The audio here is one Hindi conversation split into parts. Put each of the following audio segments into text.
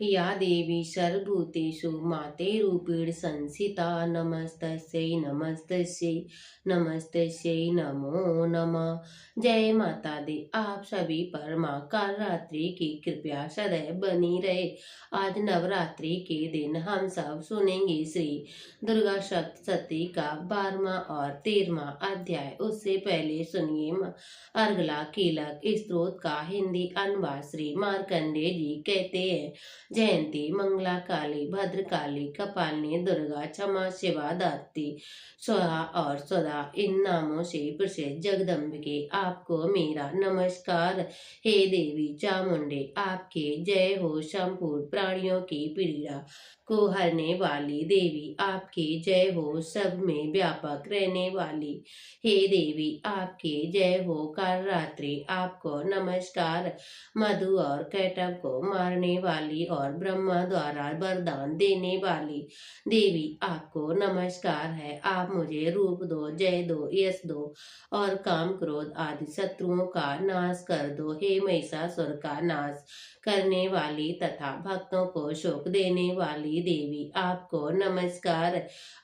या देवी सर्वभूतेषु मातेरूपेण संस्थिता नमस्तस्यै नमस्तस्यै नमस्तस्यै नमो नमः। जय माता दी। आप सभी पर माँ कालरात्रि की कृपया सदैव बनी रहे। आज नवरात्रि के दिन हम सब सुनेंगे श्री दुर्गा सप्तशती का 12वां और 13वां अध्याय। उससे पहले सुनिए अर्गला कीलक स्त्रोत का हिंदी अनुवाद। श्री मार्कंडेय जी कहते हैं, जयंती मंगला काली भद्रकाली कपालिनी दुर्गा क्षमा शिवा दात्री स्वाहा और सदा इन नामों से प्रसिद्ध जगदम्बिके आपको मेरा नमस्कार। हे देवी चामुंडे, आपके जय हो। संपूर्ण प्राणियों की पीड़ा को हरने वाली देवी आपकी जय हो। सब में व्यापक रहने वाली हे देवी आपकी जय हो। काल रात्रि आपको नमस्कार। मधु और कैटव को मारने वाली और ब्रह्मा द्वारा वरदान देने वाली देवी आपको नमस्कार है। आप मुझे रूप दो, जय दो, यश दो और काम क्रोध आदि शत्रुओं का नाश कर दो। हे महिषासुर का नाश करने वाली तथा भक्तों को शोक देने वाली देवी आपको नमस्कार।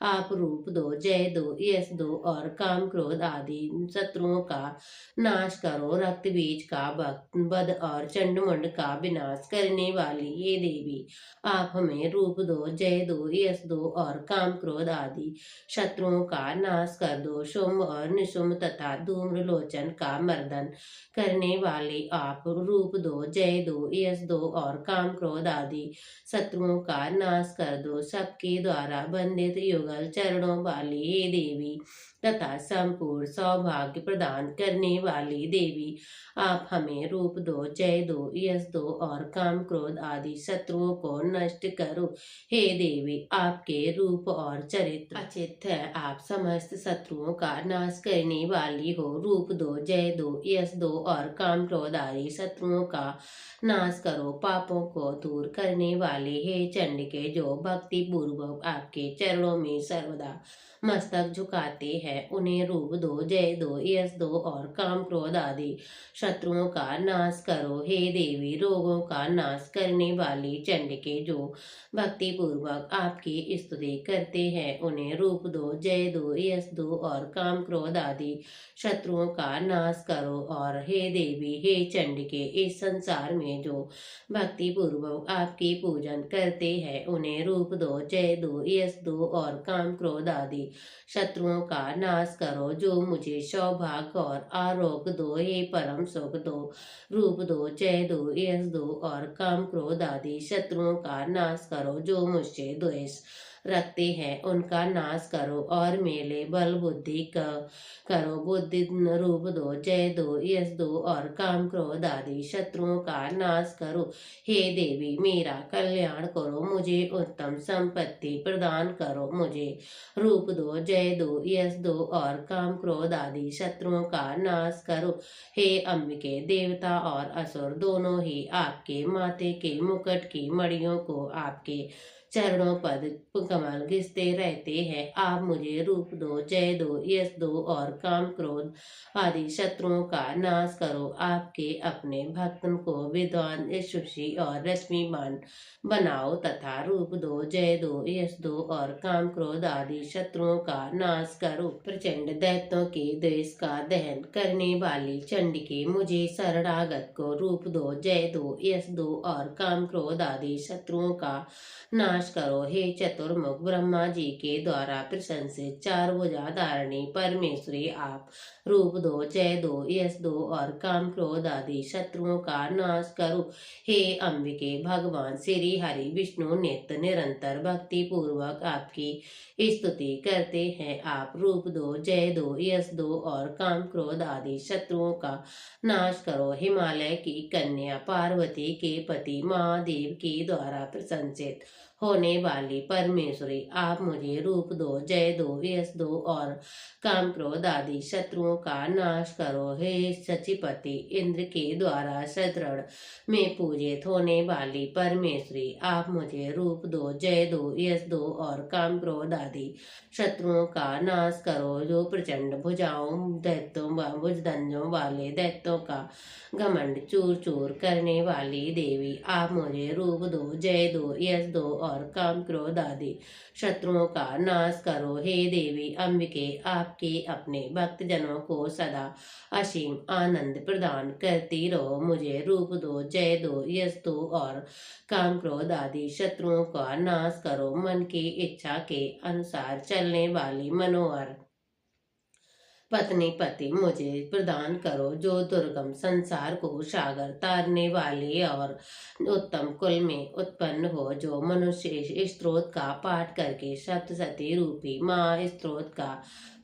आप रूप दो, जय दो, यश दो और काम क्रोध आदि शत्रुओं का नाश करो। रक्त बीज का वध और चंडमुंड का विनाश करने वाली ये देवी आप हमें रूप दो, जय दो, यश दो और काम क्रोध आदि शत्रुओं का नाश कर दो। शुंभ और निशुंभ तथा धूम्रलोचन का मर्दन करने वाले आप रूप दो, जय दो, यश दो और काम क्रोध आदि शत्रुओं का नाश कर दो। सबके द्वारा बंदित युगल चरणों वाली ये देवी तथा संपूर्ण सौभाग्य प्रदान करने वाली देवी आप हमें रूप दो, जय दो, यश दो और काम क्रोध आदि शत्रुओं को नष्ट करो। हे देवी आपके रूप और चरित्र अचित है। आप समस्त शत्रुओं का नाश करने वाली हो। रूप दो, जय दो, यश दो और काम क्रोध आदि शत्रुओं का नाश करो। पापों को दूर करने वाले हे चंडिके, जो भक्ति पूर्वक आपके चरणों में सर्वदा मस्तक झुकाते हैं, उन्हें रूप दो, जय दो, यश दो और काम क्रोध आदि शत्रुओं का नाश करो। हे देवी रोगों का नाश करने वाली चंडिके, जो भक्ति पूर्वक आपकी स्तुति करते हैं, उन्हें रूप दो, जय दो, यश दो और काम क्रोध आदि शत्रुओं का नाश करो। और हे देवी हे चंडिके, इस संसार में जो भक्ति पूर्वक आपकी पूजन करते हैं, उन्हें रूप दो, जय दो, यश दो और काम क्रोध आदि शत्रुओं का नाश करो। जो मुझे सौभाग्य और आरोग्य दो, हे परम सुख दो, रूप दो, जय दो, यश दो और काम क्रोध आदि शत्रुओं का नाश करो। जो मुझसे द्वेष रखते हैं, उनका नाश करो और मेरे बल बुद्धि करो। बुद्धि रूप दो, जय दो, यश दो और काम क्रोध आदि शत्रुओं का नाश करो। हे देवी मेरा कल्याण करो, मुझे उत्तम संपत्ति प्रदान करो। मुझे रूप दो, जय दो, यश दो और काम क्रोध आदि शत्रुओं का नाश करो। हे अंबिके, देवता और असुर दोनों ही आपके माथे के मुकुट की मणियों को आपके चरणों पद कमल घिसते रहते हैं। आप मुझे रूप दो, जय दो, यश दो और काम क्रोध आदि शत्रुओं का नाश करो। आपके अपने भक्तन को विद्वान, यशस्वी और रश्मिमान बनाओ तथा रूप दो, जय दो, यश दो और काम क्रोध आदि शत्रुओं का नाश करो। प्रचंड दैत्यों के देश का दहन करने वाली चंडिके, मुझे शरणागत को रूप दो, जय दो, यश दो और काम क्रोध आदि शत्रुओं का नाश करो। हे चतुर्मुख ब्रह्मा जी के द्वारा प्रशंसित चार भुजा धारणी परमेश्वरी, आप रूप दो, जय दो, यश दो और काम क्रोध आदि शत्रुओं का नाश करो। हे अंबिके, भगवान श्री हरि विष्णु नित्य निरंतर भक्ति पूर्वक आपकी स्तुति करते हैं। आप रूप दो, जय दो, यश दो और काम क्रोध आदि शत्रुओं का नाश करो। हिमालय की कन्या पार्वती के पति महादेव के द्वारा प्रशंसित होने वाली परमेश्वरी, आप मुझे रूप दो, जय दो, यश दो और काम क्रोध आदि शत्रुओं का नाश करो। हे सचिपति, इंद्र के द्वारा शतृण में पूजित होने वाली परमेश्वरी, आप मुझे रूप दो, जय दो, यश दो और काम क्रोध आदि शत्रुओं का नाश करो। जो प्रचंड भुजाओं दैत्यों व भुजदंडों वाले दैत्यों का घमंड चूर चूर करने वाली देवी, आप मुझे रूप दो, जय दो, यश दो और काम क्रोध आदि शत्रुओं का नाश करो। हे देवी अंबिके, आपके अपने भक्त जनों को सदा असीम आनंद प्रदान करती रहो। मुझे रूप दो, जय दो, यश दो और काम क्रोध आदि शत्रुओं का नाश करो। मन की इच्छा के अनुसार चलने वाली मनोहर पत्नी पति मुझे प्रदान करो, जो दुर्गम संसार को सागर तारने वाली और उत्तम कुल में उत्पन्न हो। जो मनुष्य स्त्रोत का पाठ करके सप्तशती रूपी माँ स्त्रोत का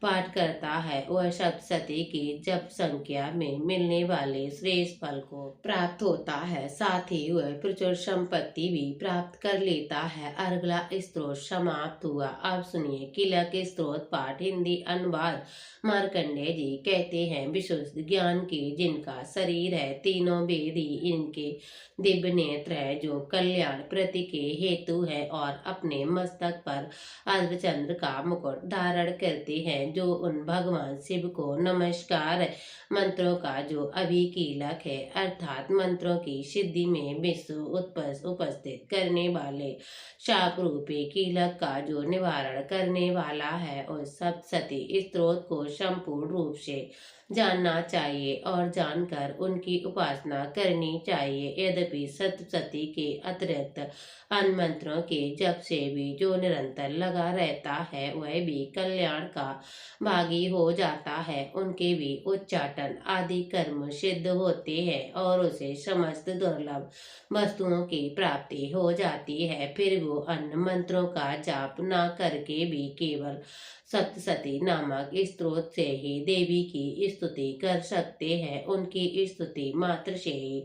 पाठ करता है, वह सप्तशती की जप संख्या में मिलने वाले श्रेष्ठ फल को प्राप्त होता है। साथ ही वह प्रचुर संपत्ति भी प्राप्त कर लेता है। अगला स्त्रोत समाप्त हुआ। अब सुनिए किलक स्त्रोत पाठ। हिंदी अनुवाद मार्कंडेय जी कहते हैं, विशुद्ध ज्ञान के जिनका शरीर है, तीनों वेद ही इनके दिव्य नेत्र है, जो कल्याण प्रति के हेतु है और अपने मस्तक पर अर्धचंद्र का मुकुट धारण करते हैं, जो उन भगवान शिव को नमस्कार है। मंत्रों का जो अभिकीलक है, अर्थात मंत्रों की सिद्धि में विश्व उपस्थित करने वाले शाप रूपी कीलक का जो निवारण करने वाला है, उस सप्तशती स्त्रोत को संपूर्ण रूप से जानना चाहिए और जानकर उनकी उपासना करनी चाहिए। यद्यपि सप्तशती के अतिरिक्त अन्य मंत्रों के जप से भी जो निरंतर लगा रहता है, वह भी कल्याण का भागी हो जाता है। उनके भी उच्चाटन आदि कर्म सिद्ध होते हैं और उसे समस्त दुर्लभ वस्तुओं की प्राप्ति हो जाती है। फिर वो अन्य मंत्रों का जाप न करके भी केवल सप्तशती नामक स्त्रोत से ही देवी की स्तुति कर सकते हैं। उनकी स्तुति मात्र से ही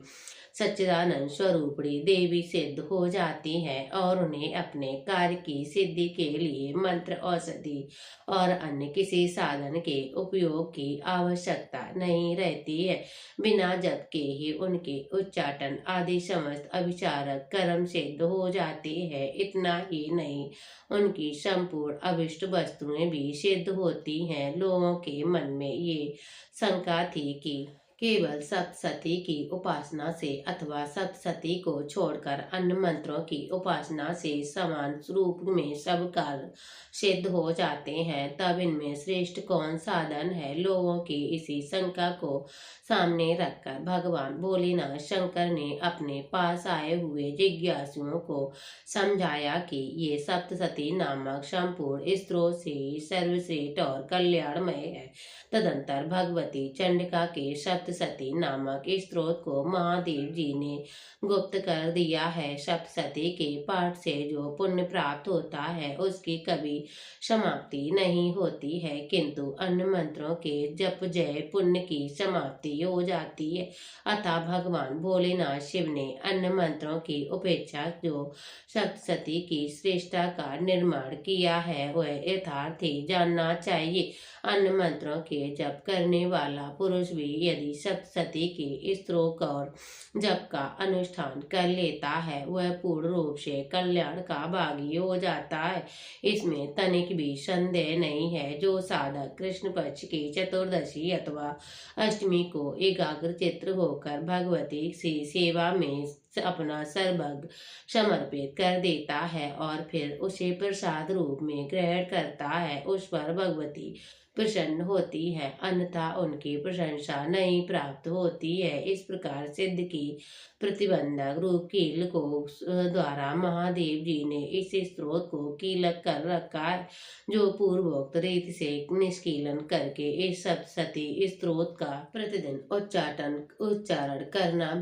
सच्चिदानंद स्वरूपणी देवी सिद्ध हो जाती हैं और उन्हें अपने कार्य की सिद्धि के लिए मंत्र, औषधि और अन्य किसी साधन के उपयोग की आवश्यकता नहीं रहती है। बिना जप के ही उनके उच्चाटन आदि समस्त अभिचारक कर्म सिद्ध हो जाते हैं। इतना ही नहीं, उनकी संपूर्ण अभिष्ट वस्तुएं भी सिद्ध होती हैं। लोगों के मन में ये शंका थी कि केवल सप्तशती की उपासना से अथवा सप्तशती को छोड़कर अन्य मंत्रों की उपासना से समान रूप में सब कार्य सिद्ध हो जाते हैं, तब इनमें श्रेष्ठ कौन साधन है। लोगों की इसी शंका को सामने रखकर भगवान भोलेनाथ शंकर ने अपने पास आए हुए जिज्ञासुओं को समझाया कि ये सप्तशती नामक संपूर्ण स्त्रोत से सर्वश्रेष्ठ और कल्याणमय है। तदंतर भगवती चंडिका के सप्तशती नामक स्त्रोत को महादेव जी ने गुप्त कर दिया है। सप्तशती के पाठ से जो पुण्य प्राप्त होता है, उसकी कभी समाप्ति नहीं होती है, किंतु अन्य मंत्रों के जप जय पुण्य की समाप्ति हो जाती है। अतः भगवान भोलेनाथ शिव ने अन्य मंत्रों की उपेक्षा जो सप्तशती की श्रेष्ठता का निर्माण किया है, वह यथार्थ ही जानना चाहिए। अन्य मंत्रों के जप करने वाला पुरुष भी यदि सप्तशती के स्त्रोत और जप का अनुष्ठान कर लेता है, वह पूर्ण रूप से कल्याण का भागी हो जाता है। इसमें तनिक भी संदेह नहीं है। जो साधक कृष्ण पक्ष की चतुर्दशी अथवा अष्टमी को एकाग्र चित्र होकर भगवती की सेवा में अपना सर्वज्ञ समर्पित कर देता है और फिर उसे प्रसाद रूप में ग्रहण करता है, उस पर भगवती प्रसन्न होती है, अन्यथा उनकी प्रशंसा नहीं प्राप्त होती है। इस प्रकार सिद्ध की प्रतिबंधक रूप कील को द्वारा महादेव जी ने इस स्त्रोत को कीलक कर रखा है, जो पूर्वोक्त रीति से निष्कीलन करके इस सप्तशती स्त्रोत का प्रतिदिन उच्चारण करना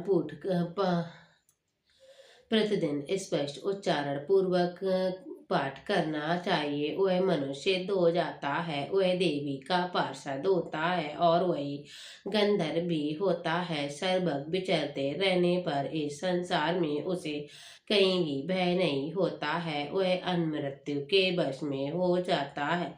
प्रतिदिन स्पष्ट उच्चारण पूर्वक पाठ करना चाहिए, वह मनुष्य हो जाता है, वह देवी का पार्षद होता है और वही गंधर्व भी होता है। सर्वज्ञ विचरते रहने पर इस संसार में उसे कहीं भी भय नहीं होता है, वह अमृत्यु के वश में हो जाता है,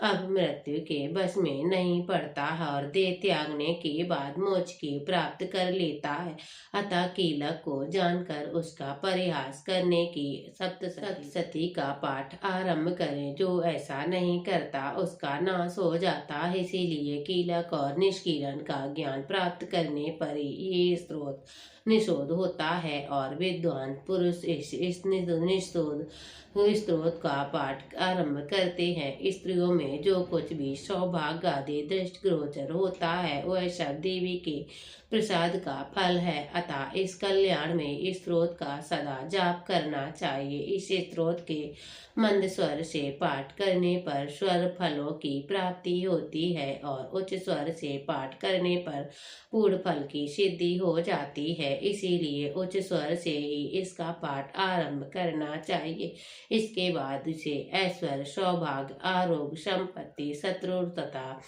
अब मृत्यु के बस में नहीं पड़ता है और देह त्यागने के बाद मोक्ष की प्राप्त कर लेता है। अतः कीलक को जानकर उसका परिहास करने की सप्तशती का पाठ आरंभ करें। जो ऐसा नहीं करता उसका नाश हो जाता है। इसीलिए कीलक और निष्कीलन का ज्ञान प्राप्त करने पर ही ये स्रोत निषोध होता है और विद्वान पुरुष इस निषोध स्त्रोत का पाठ आरंभ करते हैं। स्त्रियों में जो कुछ भी सौभाग्य आदि दृष्टिगोचर होता है वह सब देवी के प्रसाद का फल है। अतः इस कल्याण में इस स्त्रोत का सदा जाप करना चाहिए। इस स्त्रोत के मंद स्वर से पाठ करने पर स्वर फलों की प्राप्ति होती है और उच्च स्वर से पाठ करने पर पूर्ण फल की सिद्धि हो जाती है। इसीलिए उच्च स्वर से ही इसका पाठ आरंभ करना चाहिए। इसके बाद उसे ऐश्वर्य, सौभाग्य, आरोग्य, संपत्ति, शत्रु तथा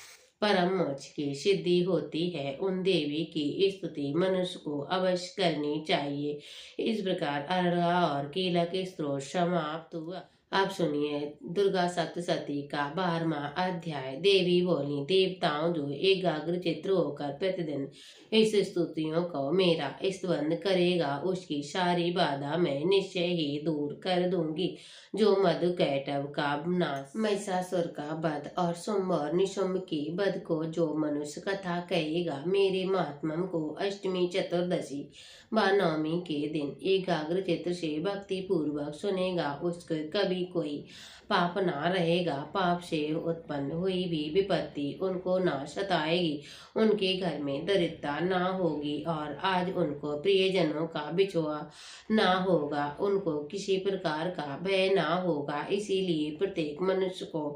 परम मोक्ष की सिद्धि होती है। उन देवी की स्तुति मनुष्य को अवश्य करनी चाहिए। इस प्रकार अर्घा और कीलक स्त्रोत समाप्त हुआ। आप सुनिए दुर्गा सप्तशती का 12वां अध्याय। देवी बोली, देवताओं जो एकाग्र चित्र होकर प्रतिदिन इस स्तुतियों को मेरा स्तुति करेगा उसकी सारी बाधा मैं निश्चय ही दूर कर दूंगी। जो मधु कैटव का नाश, महिषासुर का वध और शुंभ और निशुंभ की वध को जो मनुष्य कथा कहेगा, मेरे महात्म्य को अष्टमी, चतुर्दशी व नवमी के दिन एकाग्र चित्र से भक्ति पूर्वक सुनेगा, उसके कभी कोई पाप ना रहेगा। पाप से उत्पन्न हुई भी विपत्ति उनको ना सताएगी, उनके घर में दरिद्रता ना होगी और आज उनको प्रियजनों का बिछुआ ना होगा, उनको किसी प्रकार का भय ना होगा। इसीलिए प्रत्येक मनुष्य को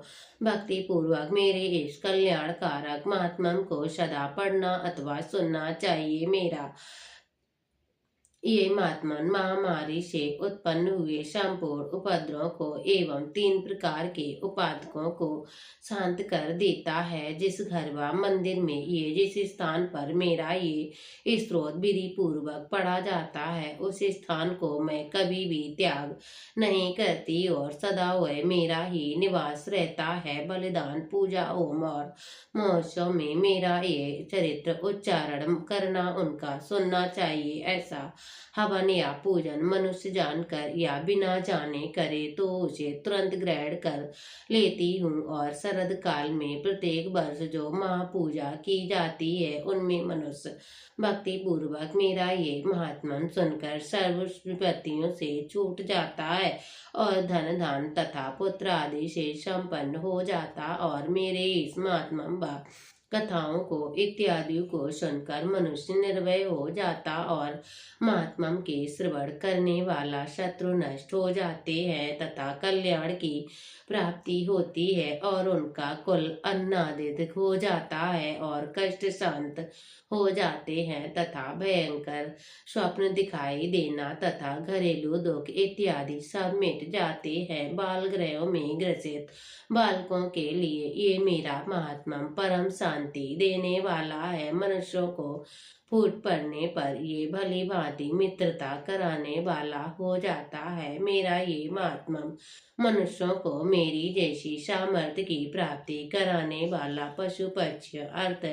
भक्ति पूर्वक मेरे इस कल्याणकारक महात्म्य को सदा पढ़ना अथवा सुनना चाहिए। मेरा ये महात्मा महामारी से उत्पन्न हुए संपूर्ण उपद्रव को एवं 3 प्रकार के उपादकों को शांत कर देता है। जिस घर व मंदिर में ये जिस स्थान पर मेरा ये स्त्रोत विधि पूर्वक पढ़ा जाता है उस स्थान को मैं कभी भी त्याग नहीं करती और सदा वह मेरा ही निवास रहता है। बलिदान, पूजा, होम और महोत्सव में मेरा ये चरित्र उच्चारण करना, उनका सुनना चाहिए। ऐसा हवन या पूजन मनुष्य जानकर या बिना जाने करे तो उसे तुरंत ग्रहण कर लेती हूँ और शरद काल में प्रत्येक वर्ष जो महापूजा की जाती है उनमें मनुष्य भक्ति पूर्वक मेरा ये महात्म्य सुनकर सर्व विपत्तियों से छूट जाता है और धन धान तथा पुत्र आदि से संपन्न हो जाता और मेरे इस महात्म्य कथाओं को इत्यादि को सुनकर मनुष्य निर्भय हो जाता और महात्मा के श्रवण करने वाला शत्रु नष्ट हो जाते हैं तथा कल्याण की प्राप्ति होती है और उनका कुल अन्नादित हो जाता है और कष्ट शांत हो जाते हैं तथा भयंकर स्वप्न दिखाई देना तथा घरेलू दुख इत्यादि सब मिट जाते हैं। बाल गृहों में ग्रसित बालकों के लिए ये मेरा महात्मा परम शांति देने वाला है। मनुष्यों को फूट पड़ने पर ये भली भांति मित्रता कराने वाला हो जाता है। मेरा ये महात्मा मनुष्यों को मेरी जैसी सामर्थ्य की प्राप्ति कराने वाला पशु पक्षी अर्थ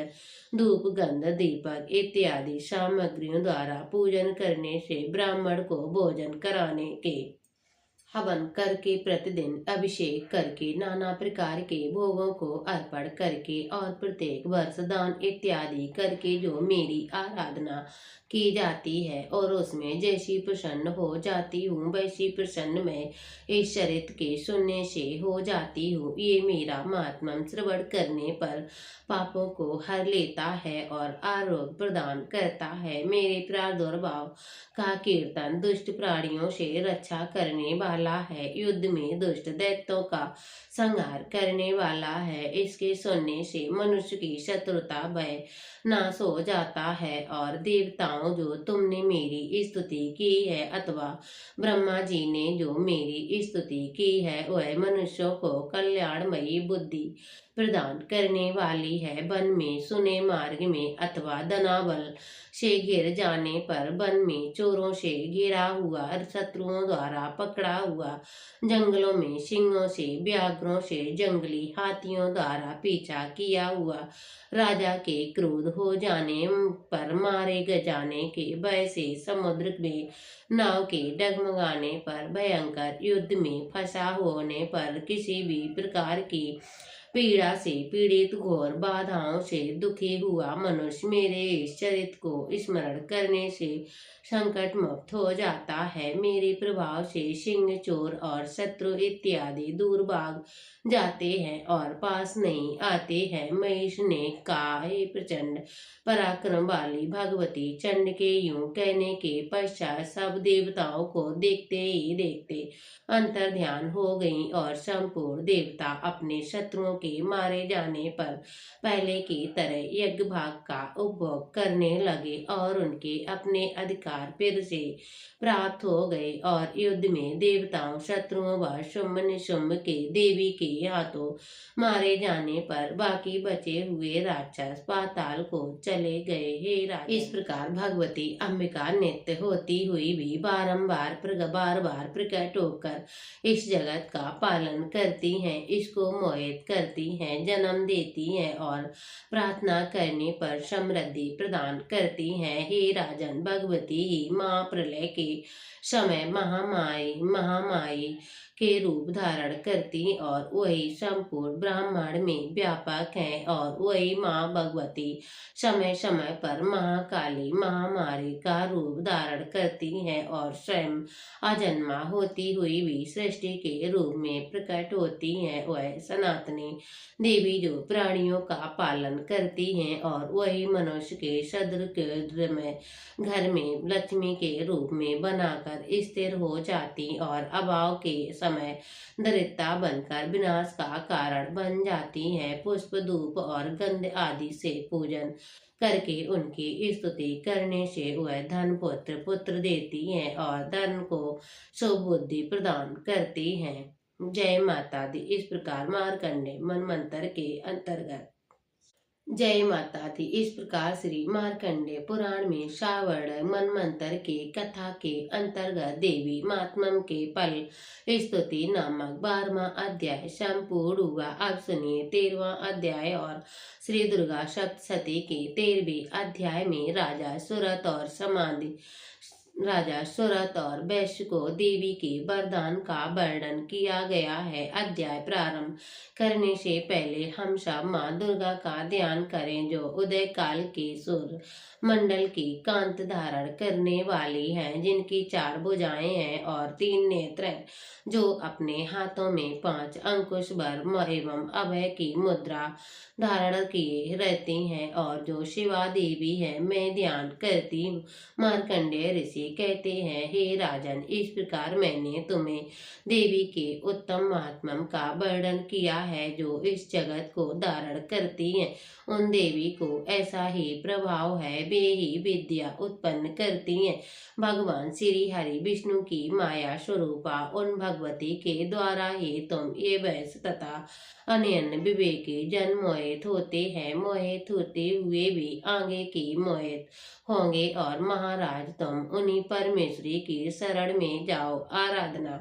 धूप गंध दीपक इत्यादि सामग्रियों द्वारा पूजन करने से ब्राह्मण को भोजन कराने के हवन करके प्रतिदिन अभिषेक करके नाना प्रकार के भोगों को अर्पण करके और प्रत्येक वर्ष दान इत्यादि करके जो मेरी आराधना की जाती है और उसमें जैसी प्रसन्न हो जाती हूँ वैसी प्रसन्न मैं इस चरित्र के सुनने से हो जाती हूँ। ये मेरा महात्मा श्रवण करने पर पापों को हर लेता है और आरोग्य प्रदान करता है। मेरे प्रादुर्भाव का कीर्तन दुष्ट प्राणियों से रक्षा करने वाला वाला है, युद्ध में दुष्ट दैत्यों का संहार करने वाला है। इसके सुनने से मनुष्य की शत्रुता भय नाश हो जाता है। और देवताओं, जो तुमने मेरी स्तुति की है अथवा ब्रह्मा जी ने जो मेरी स्तुति की है, वह मनुष्यों को कल्याणमयी बुद्धि प्रदान करने वाली है। वन में सुने मार्ग में अथवा धनाबल से घिर जाने पर, वन में चोरों से घिरा हुआ, शत्रुओं द्वारा पकड़ा हुआ, जंगलों में सिंहों से, व्याघ्रों से, जंगली हाथियों द्वारा पीछा किया हुआ, राजा के क्रोध हो जाने पर, मारे जाने के भय से, समुद्र में नाव के डगमगाने पर, भयंकर युद्ध में फंसा होने पर, किसी भी प्रकार की पीड़ा से पीड़ित, घोर बाधाओं से दुखी हुआ मनुष्य मेरे इस चरित्र को स्मरण करने से संकट मुक्त हो जाता है। मेरे प्रभाव से सिंह, चोर और शत्रु इत्यादि दूर भाग जाते हैं और पास नहीं आते हैं। महेश ने कहा, हे प्रचंड पराक्रम वाली भगवती, चंड के यूं कहने के पश्चात सब देवताओं को देखते ही देखते अंतर ध्यान हो गई और संपूर्ण देवता अपने शत्रुओं के मारे जाने पर पहले की तरह यज्ञ भाग का उपभोग करने लगे और उनके अपने अधिकार फिर से प्राप्त हो गए। और युद्ध में देवताओं, शत्रुओं व शुंभ निशुंभ के देवी के हाथों मारे जाने पर बाकी बचे हुए राक्षस पाताल को चले गए। हे राजा, इस प्रकार भगवती अंबिका नित्य होती हुई भी बार बार प्रकट होकर इस जगत का पालन करती हैं, इसको मोहित करती हैं, जन्म देती हैं और प्रार्थना करने पर समृद्धि प्रदान करती हैं। हे राजन, भगवती ही महाप्रलय के समय महामाई के रूप धारण करती और वही संपूर्ण ब्रह्मांड में व्यापक है। और वही माँ भगवती समय समय पर महाकाली महामारी का रूप धारण करती है और स्वयं अजन्मा होती हुई भी सृष्टि के रूप में प्रकट होती है। वह सनातनी देवी जो प्राणियों का पालन करती हैं और वही मनुष्य के सदृश में घर में लक्ष्मी के रूप में बनाकर स्थिर हो जाती और अभाव के समय दरिद्रता बनकर विनाश का कारण बन जाती है। पुष्प, धूप और गंध आदि से पूजन करके उनकी स्तुति करने से वह धन पुत्र देती हैं और धन को सुबुद्धि प्रदान करती हैं। जय माता दी। इस प्रकार मार्कंडेय मनमंत्र के अंतर्गत जय माता दी। इस प्रकार श्री मार्कंडेय पुराण में श्रावण मनमंत्र के कथा के अंतर्गत देवी महात्म्य के फल स्तुति नामक 12वां अध्याय संपूर्ण हुआ। अब सुनिए 13वां अध्याय। और श्री दुर्गा सप्तशती के 13वें अध्याय में राजा सुरत और वैश्य को देवी के वरदान का वर्णन किया गया है। अध्याय प्रारंभ करने से पहले हम सब माँ दुर्गा का ध्यान करें, जो उदय काल के सूर्य मंडल की कांत धारण करने वाली हैं, जिनकी 4 भुजाएं हैं और 3 नेत्र हैं, जो अपने हाथों में 5 अंकुश वर एवं अभय की मुद्रा धारण किए रहती हैं और जो शिवा देवी है, मैं ध्यान करती हूँ। मार्कंडेय ऋषि कहते हैं, हे राजन, इस प्रकार मैंने तुम्हें देवी के उत्तम महात्म्य का वर्णन किया है, जो इस जगत को धारण करती हैं। उन देवी को ऐसा ही प्रभाव है, वे ही विद्या उत्पन्न करती हैं। भगवान श्री हरि विष्णु की माया स्वरूपा उन भगवती के द्वारा ही तुम ये वैश्य तथा अन्य विवेकी जन मोहित होते हैं। मोहित होते हुए भी आगे की मोहित होंगे। और महाराज, तुम उन्हीं परमेश्वरी की शरण में जाओ। आराधना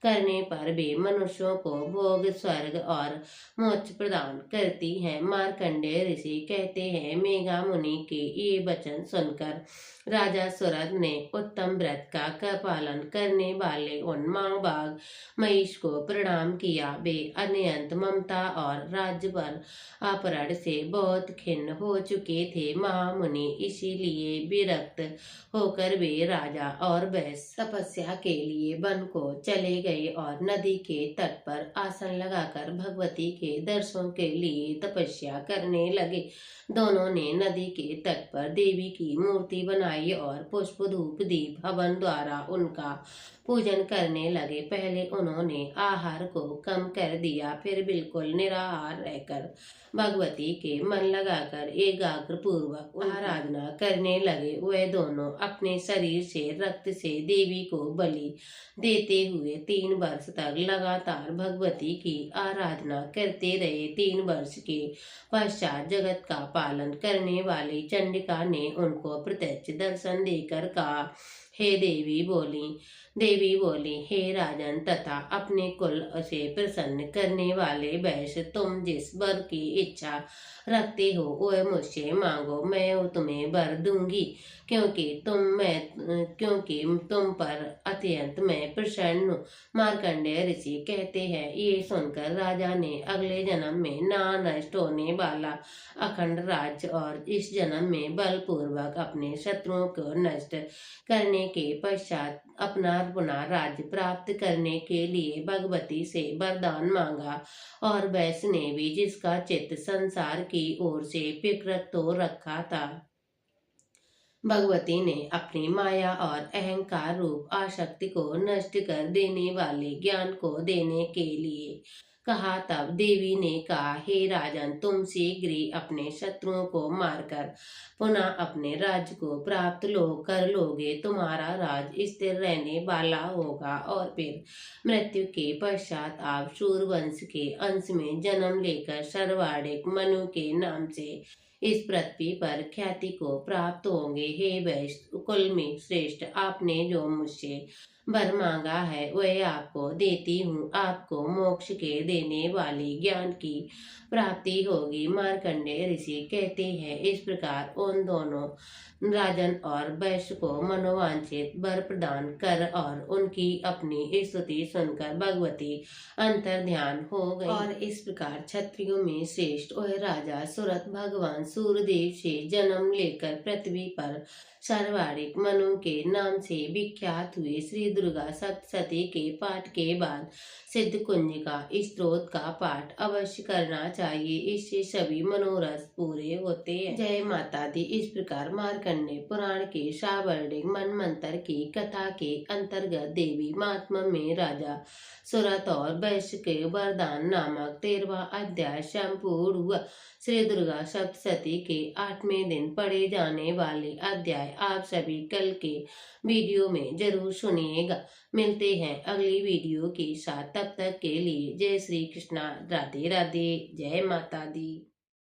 करने पर वे मनुष्यों को भोग, स्वर्ग और मोक्ष प्रदान करती हैं। मार्कंडेय ऋषि कहते हैं, मेघा मुनि के ये वचन सुनकर राजा सुरत ने उत्तम व्रत का पालन करने वाले उन महाभाग महिष को प्रणाम किया। वे अनंत ममता और राज्य पर अपहरण से बहुत खिन्न हो चुके थे। महामुनि इसीलिए विरक्त होकर वे राजा और वैश्य तपस्या के लिए वन को चले गए और नदी के तट पर आसन लगाकर भगवती के दर्शन के लिए तपस्या करने लगे। दोनों ने नदी के तट पर देवी की मूर्ति बनाई और पुष्प, धूप, दीप, हवन द्वारा उनका पूजन करने लगे। पहले उन्होंने आहार को कम कर दिया, फिर बिल्कुल निराहार रहकर भगवती के मन लगाकर एकाग्र पूर्वक आराधना करने लगे। वह दोनों अपने शरीर से रक्त से देवी को बलि देते हुए 3 वर्ष तक लगातार भगवती की आराधना करते रहे। 3 वर्ष के पश्चात जगत का पालन करने वाली चंडिका ने उनको प्रत्यक्ष दर्शन देकर कहा, देवी बोली, हे राजन तथा अपने कुल से प्रसन्न करने वाले वैश्य, तुम जिस वर की इच्छा रखते हो वह मुझसे मांगो, मैं तुम्हें वर दूंगी, क्योंकि तुम पर अत्यंत मैं प्रसन्न हूँ। मार्कंडेय ऋषि कहते हैं, ये सुनकर राजा ने अगले जन्म में ना नष्ट होने वाला अखंड राज्य और इस जन्म में बलपूर्वक अपने शत्रुओं को नष्ट करने के पश्चात अपना पुनः राज्य प्राप्त करने के लिए भगवती से वरदान मांगा। और वैश्य ने भी, जिसका चित्त संसार की ओर से विकृत हो रखा था, भगवती ने अपनी माया और अहंकार रूप आसक्ति को नष्ट कर देने वाले ज्ञान को देने के लिए कहा। तब देवी ने कहा, हे राजन, तुम शीघ्र ही अपने शत्रुओं को मारकर पुनः अपने राज्य को प्राप्त कर लोगे। तुम्हारा राज स्थिर रहने वाला होगा और फिर मृत्यु के पश्चात आप सूर्यवंश के अंश में जन्म लेकर सर्वाधिक मनु के नाम से इस पृथ्वी पर ख्याति को प्राप्त होंगे। हे वैश्य कुल में श्रेष्ठ, आपने जो मुझसे वर मांगा है वह आपको देती हूँ। आपको मोक्ष के देने वाली ज्ञान की प्राप्ति होगी। मार्कंडेय ऋषि कहते हैं, इस प्रकार उन दोनों राजन और वैश्य को मनोवांछित वर प्रदान कर और उनकी अपनी स्तुति सुनकर भगवती अंतर ध्यान हो गई। और इस प्रकार क्षत्रियों में श्रेष्ठ वह राजा सुरथ भगवान सूर्यदेव से जन्म लेकर पृथ्वी पर सर्वाधिक मनु के नाम से विख्यात हुए। श्री दुर्गा सप्तशती के पाठ के बाद सिद्ध कुंजिका स्तोत्र का पाठ अवश्य करना चाहिए, इससे सभी मनोरथ पूरे होते हैं। जय माता दी। इस प्रकार मार्कंडेय पुराण के सावर्णिक मनमंत्र की कथा के अंतर्गत देवी महात्म्य में राजा सुरथ और वैश्य के वरदान नामक 13वां अध्याय संपूर्ण हुआ। श्री दुर्गा सप्तशती के 8वें दिन पढ़े जाने वाले अध्याय आप सभी कल के वीडियो में जरूर सुनिएगा। मिलते हैं अगली वीडियो के साथ, तब तक के लिए जय श्री कृष्णा, राधे राधे, जय माता दी।